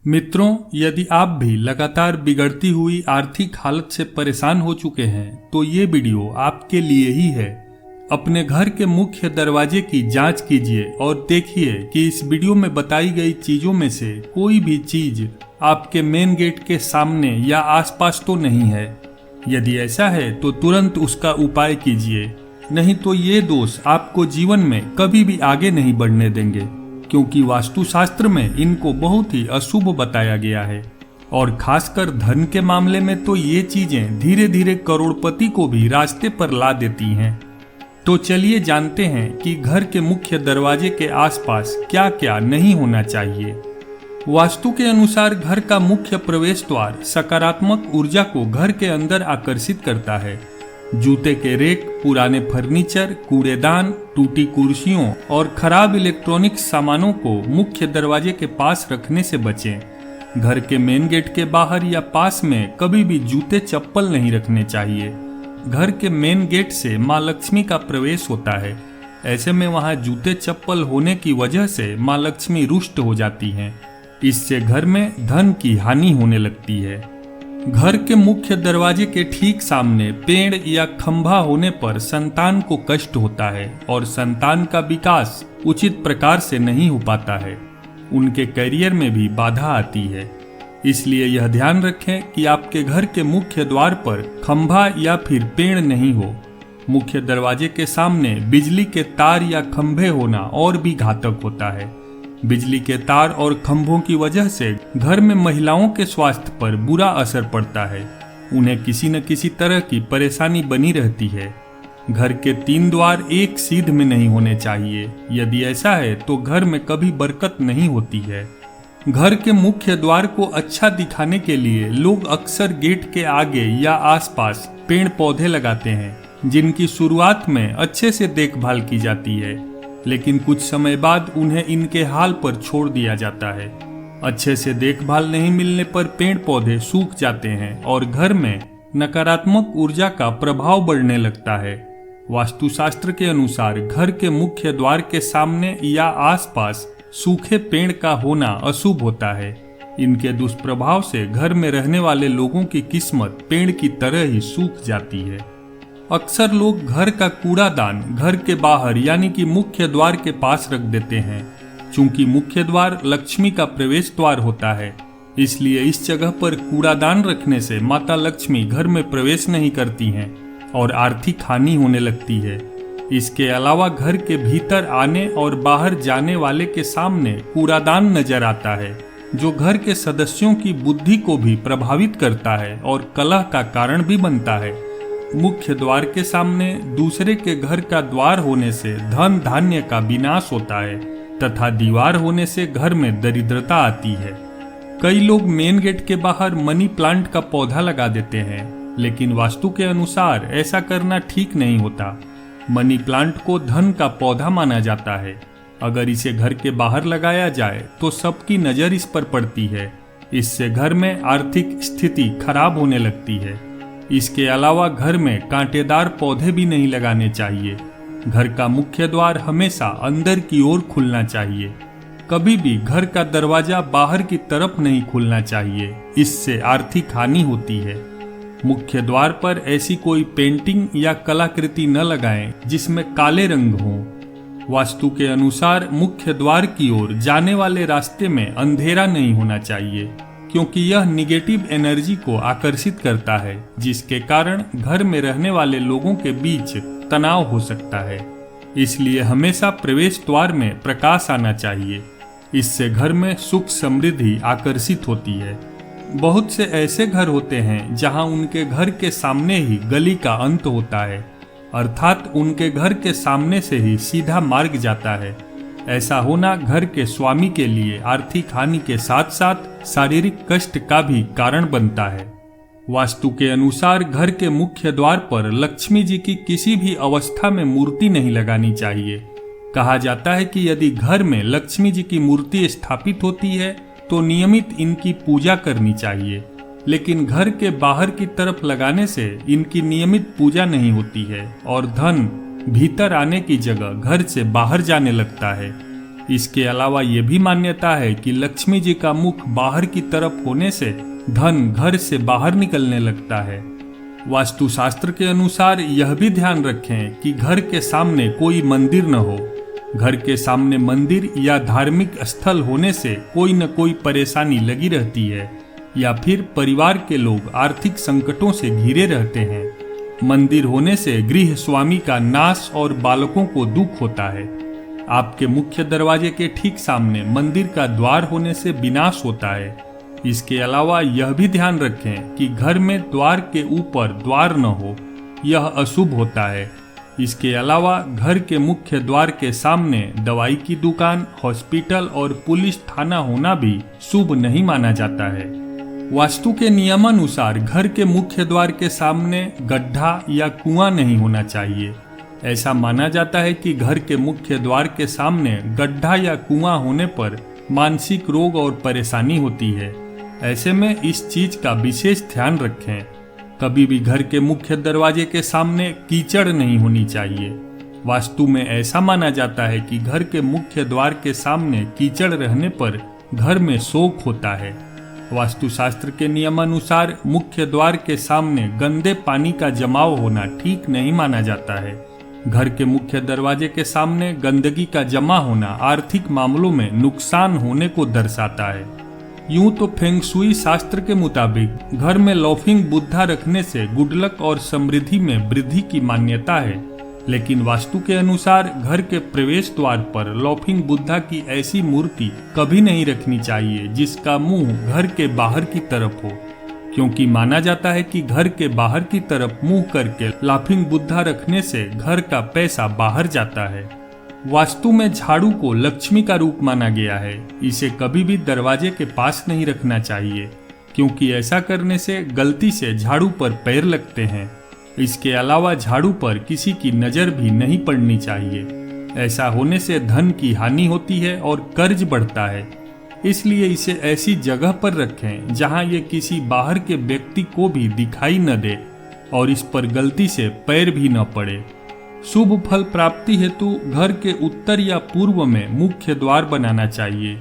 मित्रों, यदि आप भी लगातार बिगड़ती हुई आर्थिक हालत से परेशान हो चुके हैं तो ये वीडियो आपके लिए ही है। अपने घर के मुख्य दरवाजे की जांच कीजिए और देखिए कि इस वीडियो में बताई गई चीजों में से कोई भी चीज आपके मेन गेट के सामने या आसपास तो नहीं है। यदि ऐसा है तो तुरंत उसका उपाय कीजिए, नहीं तो ये दोष आपको जीवन में कभी भी आगे नहीं बढ़ने देंगे, क्योंकि वास्तुशास्त्र में इनको बहुत ही अशुभ बताया गया है। और खासकर धन के मामले में तो ये चीजें धीरे धीरे करोड़पति को भी रास्ते पर ला देती हैं। तो चलिए जानते हैं कि घर के मुख्य दरवाजे के आसपास क्या क्या नहीं होना चाहिए। वास्तु के अनुसार घर का मुख्य प्रवेश द्वार सकारात्मक ऊर्जा को घर के अंदर आकर्षित करता है। जूते के रेक, पुराने फर्नीचर, कूड़ेदान, टूटी कुर्सियों और खराब इलेक्ट्रॉनिक सामानों को मुख्य दरवाजे के पास रखने से बचें। घर के मेन गेट के बाहर या पास में कभी भी जूते चप्पल नहीं रखने चाहिए। घर के मेन गेट से माँ लक्ष्मी का प्रवेश होता है। ऐसे में वहाँ जूते चप्पल होने की वजह से माँ लक्ष्मी रुष्ट हो जाती हैं। इससे घर में धन की हानि होने लगती है। घर के मुख्य दरवाजे के ठीक सामने पेड़ या खंभा होने पर संतान को कष्ट होता है और संतान का विकास उचित प्रकार से नहीं हो पाता है। उनके करियर में भी बाधा आती है। इसलिए यह ध्यान रखें कि आपके घर के मुख्य द्वार पर खंभा या फिर पेड़ नहीं हो। मुख्य दरवाजे के सामने बिजली के तार या खंभे होना और भी घातक होता है। बिजली के तार और खंभों की वजह से घर में महिलाओं के स्वास्थ्य पर बुरा असर पड़ता है। उन्हें किसी न किसी तरह की परेशानी बनी रहती है। घर के 3 द्वार एक सीध में नहीं होने चाहिए। यदि ऐसा है तो घर में कभी बरकत नहीं होती है। घर के मुख्य द्वार को अच्छा दिखाने के लिए लोग अक्सर गेट के आगे या आसपास पेड़ पौधे लगाते हैं, जिनकी शुरुआत में अच्छे से देखभाल की जाती है, लेकिन कुछ समय बाद उन्हें इनके हाल पर छोड़ दिया जाता है। अच्छे से देखभाल नहीं मिलने पर पेड़ पौधे सूख जाते हैं और घर में नकारात्मक ऊर्जा का प्रभाव बढ़ने लगता है। वास्तुशास्त्र के अनुसार घर के मुख्य द्वार के सामने या आसपास सूखे पेड़ का होना अशुभ होता है। इनके दुष्प्रभाव से घर में रहने वाले लोगों की किस्मत पेड़ की तरह ही सूख जाती है। अक्सर लोग घर का कूड़ादान घर के बाहर यानी कि मुख्य द्वार के पास रख देते हैं। चूंकि मुख्य द्वार लक्ष्मी का प्रवेश द्वार होता है, इसलिए इस जगह पर कूड़ादान रखने से माता लक्ष्मी घर में प्रवेश नहीं करती हैं और आर्थिक हानि होने लगती है। इसके अलावा घर के भीतर आने और बाहर जाने वाले के सामने कूड़ादान नजर आता है, जो घर के सदस्यों की बुद्धि को भी प्रभावित करता है और कलह का कारण भी बनता है। मुख्य द्वार के सामने दूसरे के घर का द्वार होने से धन धान्य का विनाश होता है तथा दीवार होने से घर में दरिद्रता आती है। कई लोग मेन गेट के बाहर मनी प्लांट का पौधा लगा देते हैं, लेकिन वास्तु के अनुसार ऐसा करना ठीक नहीं होता। मनी प्लांट को धन का पौधा माना जाता है। अगर इसे घर के बाहर लगाया जाए तो सबकी नजर इस पर पड़ती है। इससे घर में आर्थिक स्थिति खराब होने लगती है। इसके अलावा घर में कांटेदार पौधे भी नहीं लगाने चाहिए। घर का मुख्य द्वार हमेशा अंदर की ओर खुलना चाहिए। कभी भी घर का दरवाजा बाहर की तरफ नहीं खुलना चाहिए, इससे आर्थिक हानि होती है। मुख्य द्वार पर ऐसी कोई पेंटिंग या कलाकृति न लगाएं जिसमें काले रंग हो। वास्तु के अनुसार मुख्य द्वार की ओर जाने वाले रास्ते में अंधेरा नहीं होना चाहिए, क्योंकि यह निगेटिव एनर्जी को आकर्षित करता है, जिसके कारण घर में रहने वाले लोगों के बीच तनाव हो सकता है। इसलिए हमेशा प्रवेश द्वार में प्रकाश आना चाहिए। इससे घर में सुख समृद्धि आकर्षित होती है। बहुत से ऐसे घर होते हैं जहां उनके घर के सामने ही गली का अंत होता है, अर्थात उनके घर के सामने से ही सीधा मार्ग जाता है। ऐसा होना घर के स्वामी के लिए आर्थिक हानि के साथ साथ शारीरिक कष्ट का भी कारण बनता है। वास्तु के अनुसार घर के मुख्य द्वार पर लक्ष्मी जी की किसी भी अवस्था में मूर्ति नहीं लगानी चाहिए। कहा जाता है कि यदि घर में लक्ष्मी जी की मूर्ति स्थापित होती है तो नियमित इनकी पूजा करनी चाहिए, लेकिन घर के बाहर की तरफ लगाने से इनकी नियमित पूजा नहीं होती है और धन भीतर आने की जगह घर से बाहर जाने लगता है। इसके अलावा ये भी मान्यता है कि लक्ष्मी जी का मुख बाहर की तरफ होने से धन घर से बाहर निकलने लगता है। वास्तुशास्त्र के अनुसार यह भी ध्यान रखें कि घर के सामने कोई मंदिर न हो। घर के सामने मंदिर या धार्मिक स्थल होने से कोई न कोई परेशानी लगी रहती है या फिर परिवार के लोग आर्थिक संकटों से घिरे रहते हैं। मंदिर होने से गृह स्वामी का नाश और बालकों को दुख होता है। आपके मुख्य दरवाजे के ठीक सामने मंदिर का द्वार होने से विनाश होता है। इसके अलावा यह भी ध्यान रखें कि घर में द्वार के ऊपर द्वार न हो, यह अशुभ होता है। इसके अलावा घर के मुख्य द्वार के सामने दवाई की दुकान, हॉस्पिटल और पुलिस थाना होना भी शुभ नहीं माना जाता है। वास्तु के नियमानुसार घर के मुख्य द्वार के सामने गड्ढा या कुआं नहीं होना चाहिए। ऐसा माना जाता है कि घर के मुख्य द्वार के सामने गड्ढा या कुआं होने पर मानसिक रोग और परेशानी होती है। ऐसे में इस चीज का विशेष ध्यान रखें। कभी भी घर के मुख्य दरवाजे के सामने कीचड़ नहीं होनी चाहिए। वास्तु में ऐसा माना जाता है कि घर के मुख्य द्वार के सामने कीचड़ रहने पर घर में शोक होता है। वास्तुशास्त्र के नियमानुसार मुख्य द्वार के सामने गंदे पानी का जमाव होना ठीक नहीं माना जाता है। घर के मुख्य दरवाजे के सामने गंदगी का जमा होना आर्थिक मामलों में नुकसान होने को दर्शाता है। यूं तो फेंग शुई शास्त्र के मुताबिक घर में लॉफिंग बुद्धा रखने से गुड लक और समृद्धि में वृद्धि की मान्यता है, लेकिन वास्तु के अनुसार घर के प्रवेश द्वार पर लॉफिंग बुद्धा की ऐसी मूर्ति कभी नहीं रखनी चाहिए जिसका मुंह घर के बाहर की तरफ हो, क्योंकि माना जाता है कि घर के बाहर की तरफ मुंह करके लाफिंग बुद्धा रखने से घर का पैसा बाहर जाता है। वास्तु में झाड़ू को लक्ष्मी का रूप माना गया है। इसे कभी भी दरवाजे के पास नहीं रखना चाहिए, क्योंकि ऐसा करने से गलती से झाड़ू पर पैर लगते हैं। इसके अलावा झाड़ू पर किसी की नज़र भी नहीं पड़नी चाहिए। ऐसा होने से धन की हानि होती है और कर्ज बढ़ता है। इसलिए इसे ऐसी जगह पर रखें जहां ये किसी बाहर के व्यक्ति को भी दिखाई न दे और इस पर गलती से पैर भी न पड़े। शुभ फल प्राप्ति हेतु घर के उत्तर या पूर्व में मुख्य द्वार बनाना चाहिए।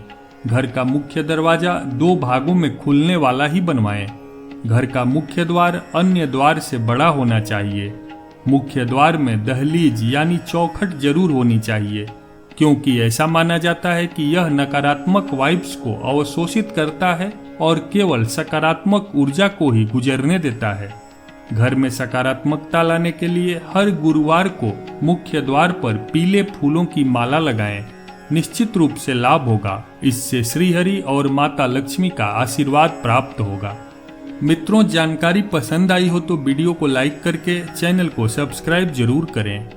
घर का मुख्य दरवाजा 2 भागों में खुलने वाला ही बनवाएं। घर का मुख्य द्वार अन्य द्वार से बड़ा होना चाहिए। मुख्य द्वार में दहलीज यानी चौखट जरूर होनी चाहिए, क्योंकि ऐसा माना जाता है कि यह नकारात्मक वाइब्स को अवशोषित करता है और केवल सकारात्मक ऊर्जा को ही गुजरने देता है। घर में सकारात्मकता लाने के लिए हर गुरुवार को मुख्य द्वार पर पीले फूलों की माला लगाएं। निश्चित रूप से लाभ होगा। इससे श्रीहरि और माता लक्ष्मी का आशीर्वाद प्राप्त होगा। मित्रों, जानकारी पसंद आई हो तो वीडियो को लाइक करके चैनल को सब्सक्राइब जरूर करें।